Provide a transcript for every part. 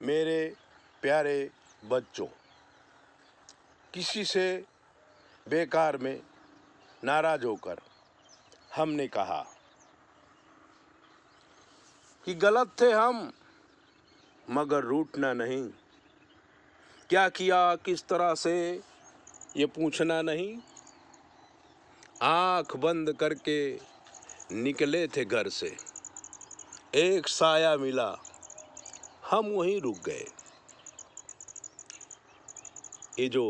मेरे प्यारे बच्चों, किसी से बेकार में नाराज होकर हमने कहा कि गलत थे हम, मगर रूठना नहीं। क्या किया किस तरह से ये पूछना नहीं। आंख बंद करके निकले थे घर से, एक साया मिला, हम वहीं रुक गए। ये जो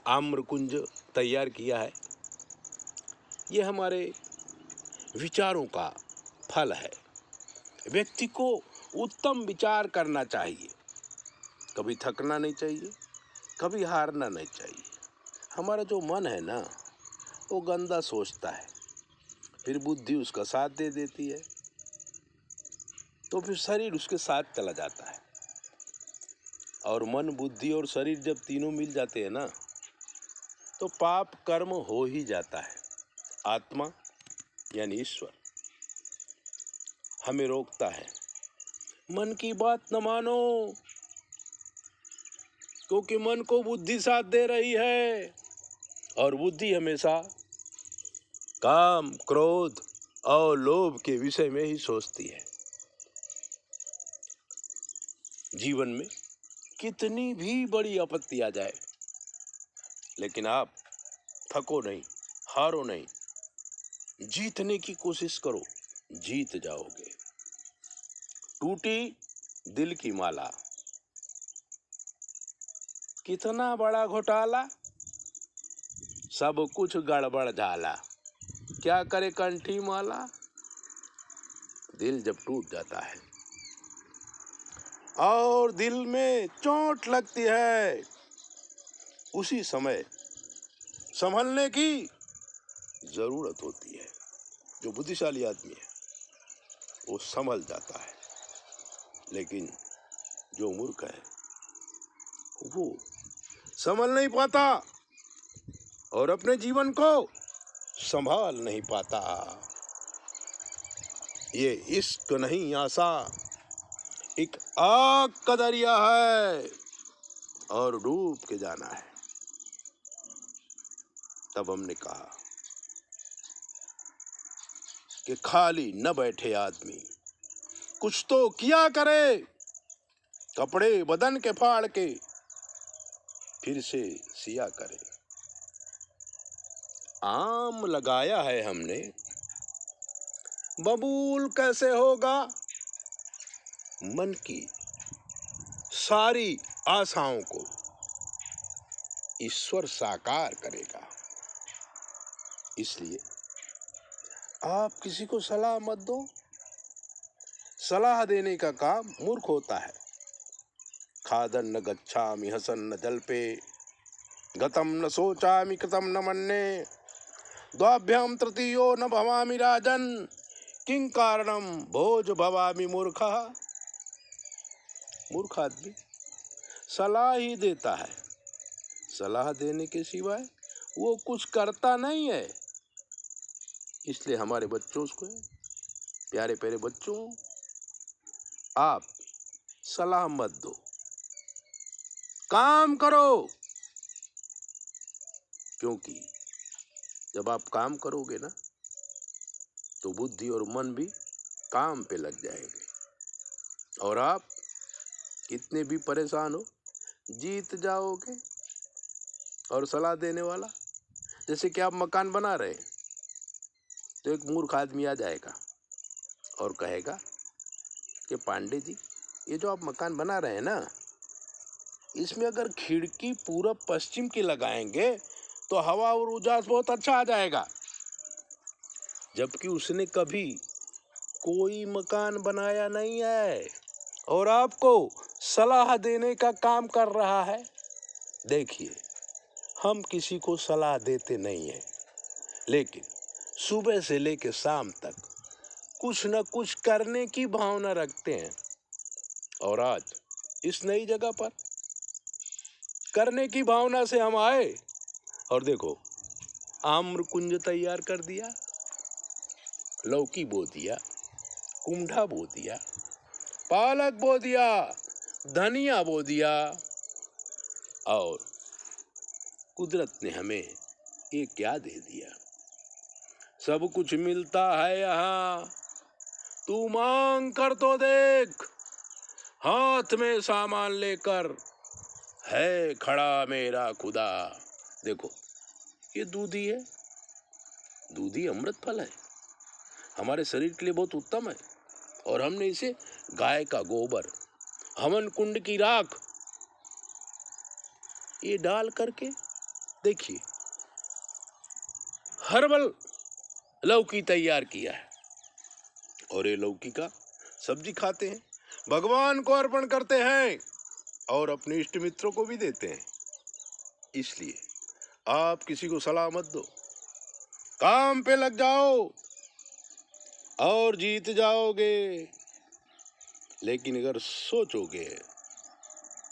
आम्रकुंज तैयार किया है, ये हमारे विचारों का फल है। व्यक्ति को उत्तम विचार करना चाहिए, कभी थकना नहीं चाहिए, कभी हारना नहीं चाहिए। हमारा जो मन है ना, वो गंदा सोचता है, फिर बुद्धि उसका साथ दे देती है, तो फिर शरीर उसके साथ चला जाता है। और मन, बुद्धि और शरीर जब तीनों मिल जाते हैं ना, तो पाप कर्म हो ही जाता है। आत्मा यानी ईश्वर हमें रोकता है, मन की बात न मानो, क्योंकि मन को बुद्धि साथ दे रही है, और बुद्धि हमेशा काम, क्रोध और लोभ के विषय में ही सोचती है। जीवन में कितनी भी बड़ी आपत्ति आ जाए, लेकिन आप थको नहीं, हारो नहीं, जीतने की कोशिश करो, जीत जाओगे। टूटी दिल की माला, कितना बड़ा घोटाला, सब कुछ गड़बड़ झाला। क्या करे कंठी माला। दिल जब टूट जाता है और दिल में चोट लगती है, उसी समय संभलने की जरूरत होती है। जो बुद्धिशाली आदमी है वो संभल जाता है, लेकिन जो मूर्ख है वो संभल नहीं पाता और अपने जीवन को संभाल नहीं पाता। ये इश्क नहीं आशा, एक आग का दरिया है और डूब के जाना है। तब हमने कहा कि खाली न बैठे आदमी, कुछ तो किया करे। कपड़े बदन के फाड़ के फिर से सिया करे। आम लगाया है हमने, बबूल कैसे होगा। मन की सारी आशाओं को ईश्वर साकार करेगा। इसलिए आप किसी को सलाह मत दो। सलाह देने का काम मूर्ख होता है। खादन न गच्छामि हसन न जल्पे, गतम न सोचामि कृतम न मन्ये, द्वाभ्याम तृतीयो न भवामि राजन, किं कारणम भोज भवामि मूर्खः। मूर्ख आदमी सलाह ही देता है, सलाह देने के सिवाय वो कुछ करता नहीं है। इसलिए हमारे बच्चों को, प्यारे प्यारे बच्चों, आप सलाह मत दो, काम करो। क्योंकि जब आप काम करोगे ना, तो बुद्धि और मन भी काम पे लग जाएंगे, और आप कितने भी परेशान हो जीत जाओगे। और सलाह देने वाला, जैसे कि आप मकान बना रहे हैं, तो एक मूर्ख आदमी आ जाएगा और कहेगा कि पांडे जी, ये जो आप मकान बना रहे हैं ना, इसमें अगर खिड़की पूरब पश्चिम की लगाएंगे तो हवा और उजास बहुत अच्छा आ जाएगा। जबकि उसने कभी कोई मकान बनाया नहीं है और आपको सलाह देने का काम कर रहा है। देखिए, हम किसी को सलाह देते नहीं हैं, लेकिन सुबह से लेकर शाम तक कुछ न कुछ करने की भावना रखते हैं। और आज इस नई जगह पर करने की भावना से हम आए, और देखो, आम्रकुंज तैयार कर दिया, लौकी बो दिया, कुंडा बो दिया, पालक बो दिया, धनिया बो दिया और कुदरत ने हमें ये क्या दे दिया। सब कुछ मिलता है यहाँ, तू मांग कर तो देख। हाथ में सामान लेकर है खड़ा मेरा खुदा। देखो, ये दूधी है। दूधी अमृत फल है, हमारे शरीर के लिए बहुत उत्तम है। और हमने इसे गाय का गोबर, हवन कुंड की राख, ये डाल करके देखिए हर्बल लौकी तैयार किया है। और ये लौकी का सब्जी खाते हैं, भगवान को अर्पण करते हैं और अपने इष्ट मित्रों को भी देते हैं। इसलिए आप किसी को सलाह मत दो, काम पे लग जाओ और जीत जाओगे। लेकिन अगर सोचोगे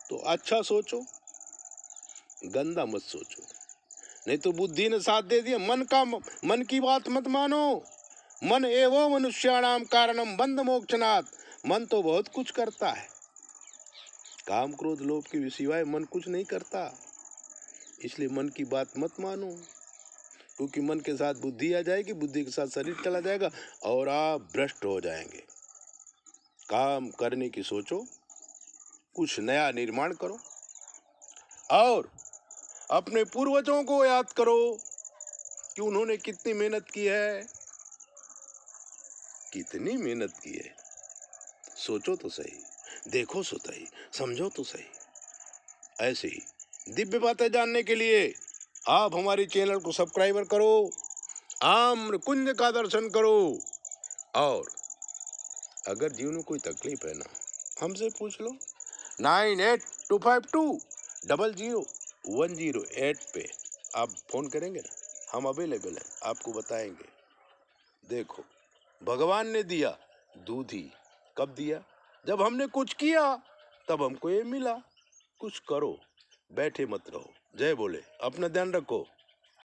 तो अच्छा सोचो, गंदा मत सोचो, नहीं तो बुद्धि ने साथ दे दिया। मन की बात मत मानो। मन एवं मनुष्याणाम कारणम बंध मोक्षनाथ। मन तो बहुत कुछ करता है, काम क्रोध लोभ के सिवाय मन कुछ नहीं करता। इसलिए मन की बात मत मानो, क्योंकि मन के साथ बुद्धि आ जाएगी, बुद्धि के साथ शरीर चला जाएगा और आप भ्रष्ट हो जाएंगे। काम करने की सोचो, कुछ नया निर्माण करो और अपने पूर्वजों को याद करो कि उन्होंने कितनी मेहनत की है, कितनी मेहनत की है। सोचो तो सही, देखो तो सही, समझो तो सही। ऐसे ही दिव्य बातें जानने के लिए आप हमारी चैनल को सब्सक्राइबर करो, आम्र कुंज का दर्शन करो। और अगर जीवन में कोई तकलीफ है ना, हमसे पूछ लो। 9825200108 पे आप फोन करेंगे ना, हम अवेलेबल हैं, आपको बताएंगे। देखो, भगवान ने दिया दूधी, कब दिया? जब हमने कुछ किया तब हमको ये मिला। कुछ करो, बैठे मत रहो। जय बोले, अपना ध्यान रखो।